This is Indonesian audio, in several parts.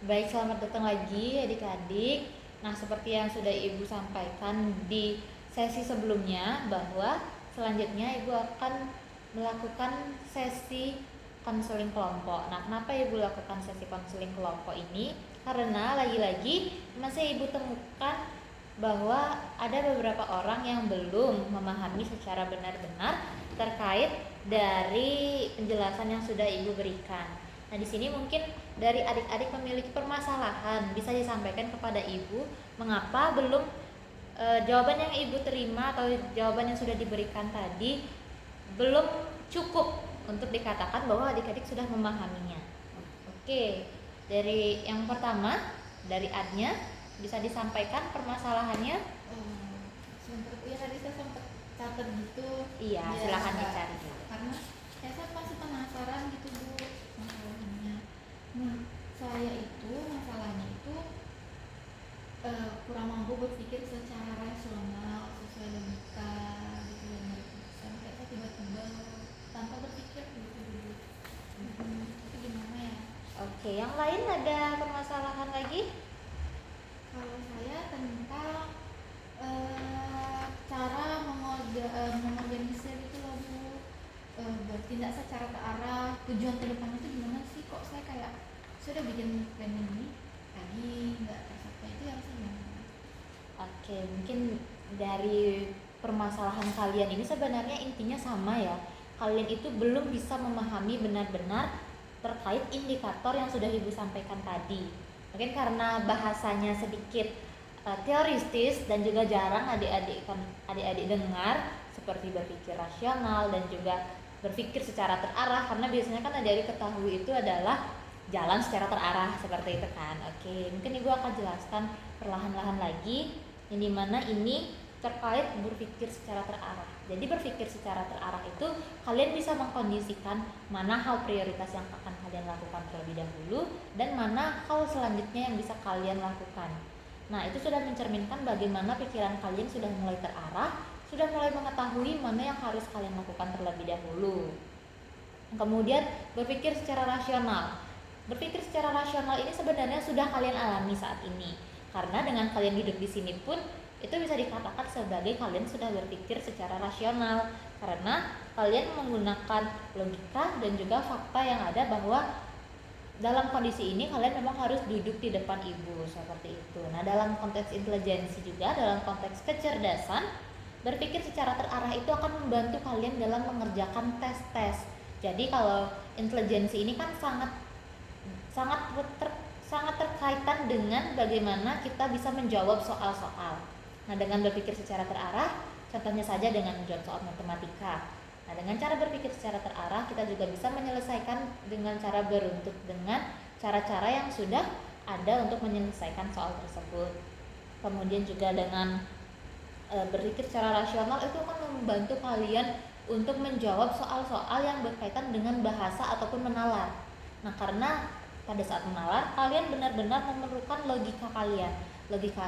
Baik, selamat datang lagi adik-adik. Nah, seperti yang sudah Ibu sampaikan di sesi sebelumnya bahwa selanjutnya Ibu akan melakukan sesi konseling kelompok. Nah, kenapa Ibu lakukan sesi konseling kelompok ini? Karena lagi-lagi masih Ibu temukan bahwa ada beberapa orang yang belum memahami secara benar-benar terkait dari penjelasan yang sudah Ibu berikan. Nah, di sini mungkin dari adik-adik memiliki permasalahan bisa disampaikan kepada ibu mengapa belum jawaban yang ibu terima atau jawaban yang sudah diberikan tadi belum cukup untuk dikatakan bahwa adik-adik sudah memahaminya. Oke, dari yang pertama dari adnya bisa disampaikan permasalahannya. Sebentar Bu, ya tadi saya sempat catat gitu. Iya, Ya, silakan dicari. karena saya masih penasaran gitu Bu masalahnya. Nah, saya itu masalahnya itu kurang mampu berpikir secara rasional sesuai logika gitu ya, sampai saya tiba-tiba tanpa berpikir gitu dulu. Itu gimana ya? Oke, yang lain ada permasalahan lagi? Kalau saya tentang cara mengorganisir itu loh Bu, bertindak secara terarah, tujuan ke depan itu gimana sih, kok saya kayak sudah bikin plan ini tadi nggak tercapai, itu yang saya gimana? Oke, mungkin dari permasalahan kalian ini sebenarnya intinya sama ya. Kalian itu belum bisa memahami benar-benar terkait indikator yang sudah Ibu sampaikan tadi. Mungkin karena bahasanya sedikit teoristis dan juga jarang adik-adik dengar, seperti berpikir rasional dan juga berpikir secara terarah, karena biasanya kan adik-adik ketahui itu adalah jalan secara terarah seperti itu kan. Oke, mungkin Ibu akan jelaskan perlahan-lahan lagi yang dimana ini terkait berpikir secara terarah. Jadi berpikir secara terarah itu kalian bisa mengkondisikan mana hal prioritas yang akan kalian lakukan terlebih dahulu dan mana hal selanjutnya yang bisa kalian lakukan. Nah, itu sudah mencerminkan bagaimana pikiran kalian sudah mulai terarah, sudah mulai mengetahui mana yang harus kalian lakukan terlebih dahulu. Kemudian berpikir secara rasional. Berpikir secara rasional ini sebenarnya sudah kalian alami saat ini. Karena dengan kalian hidup di sini pun itu bisa dikatakan sebagai kalian sudah berpikir secara rasional, karena kalian menggunakan logika dan juga fakta yang ada bahwa dalam kondisi ini kalian memang harus duduk di depan ibu seperti itu. Nah, dalam konteks intelijensi juga, dalam konteks kecerdasan, berpikir secara terarah itu akan membantu kalian dalam mengerjakan tes-tes. Jadi kalau intelijensi ini kan sangat terkaitan dengan bagaimana kita bisa menjawab soal-soal. Nah, dengan berpikir secara terarah, contohnya saja dengan menjawab soal matematika. Nah, dengan cara berpikir secara terarah, kita juga bisa menyelesaikan dengan cara beruntut dengan cara-cara yang sudah ada untuk menyelesaikan soal tersebut. Kemudian juga dengan berpikir secara rasional itu akan membantu kalian untuk menjawab soal-soal yang berkaitan dengan bahasa ataupun menalar. Nah, karena pada saat menalar, kalian benar-benar memerlukan logika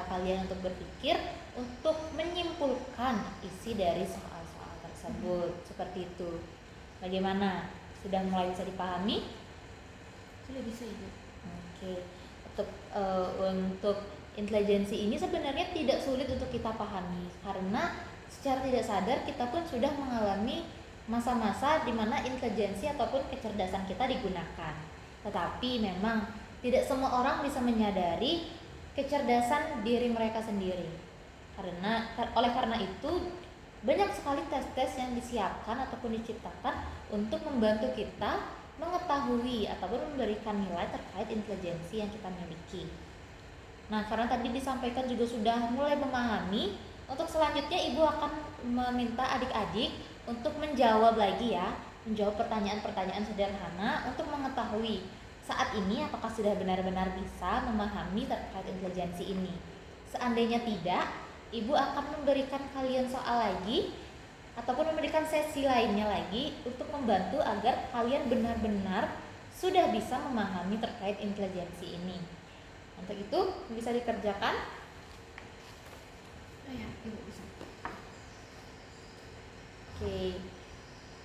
kalian untuk berpikir, untuk menyimpulkan isi dari soal-soal tersebut. Seperti itu. Bagaimana? Sudah mulai bisa dipahami? Sudah bisa Ibu. Oke. Untuk intelijensi ini sebenarnya tidak sulit untuk kita pahami, karena secara tidak sadar kita pun sudah mengalami masa-masa di mana intelijensi ataupun kecerdasan kita digunakan. Tetapi memang tidak semua orang bisa menyadari kecerdasan diri mereka sendiri. Oleh karena itu banyak sekali tes-tes yang disiapkan ataupun diciptakan untuk membantu kita mengetahui ataupun memberikan nilai terkait intelijensi yang kita miliki. Nah, karena tadi disampaikan juga sudah mulai memahami, untuk selanjutnya Ibu akan meminta adik-adik untuk menjawab lagi ya, menjawab pertanyaan-pertanyaan sederhana untuk mengetahui saat ini apakah sudah benar-benar bisa memahami terkait intelijensi ini. Seandainya tidak, Ibu akan memberikan kalian soal lagi ataupun memberikan sesi lainnya lagi untuk membantu agar kalian benar-benar sudah bisa memahami terkait intelijensi ini. Untuk itu bisa dikerjakan. Ya, Ibu bisa. Oke.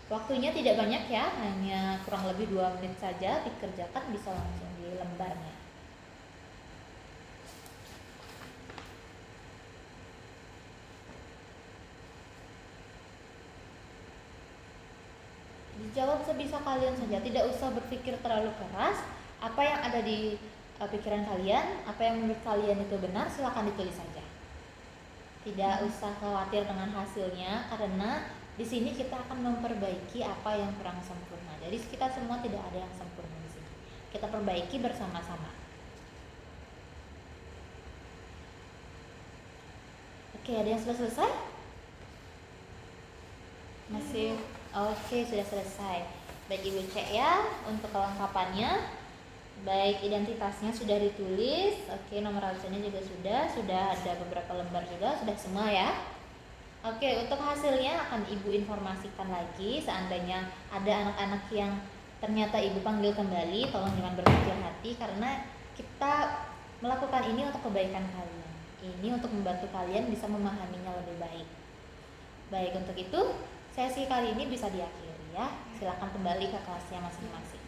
Waktunya tidak banyak ya, hanya kurang lebih 2 menit saja dikerjakan, bisa langsung di lembarnya. jawab sebisa kalian saja, tidak usah berpikir terlalu keras. Apa yang ada di pikiran kalian, apa yang menurut kalian itu benar, silakan ditulis saja. Tidak usah khawatir dengan hasilnya, karena di sini kita akan memperbaiki apa yang kurang sempurna. Jadi kita semua tidak ada yang sempurna di sini. Kita perbaiki bersama-sama. Oke, ada yang sudah selesai? Masih? Oke, sudah selesai. Baik Ibu cek ya untuk kelengkapannya. Baik, identitasnya sudah ditulis. Oke, nomor absennya juga sudah ada beberapa lembar juga, sudah semua ya. Oke, untuk hasilnya akan Ibu informasikan lagi. Seandainya ada anak-anak yang ternyata Ibu panggil kembali, tolong jangan berkecil hati, karena kita melakukan ini untuk kebaikan kalian. Ini untuk membantu kalian bisa memahaminya lebih baik. Baik, untuk itu sesi kali ini bisa diakhiri ya. Silakan kembali ke kelasnya masing-masing.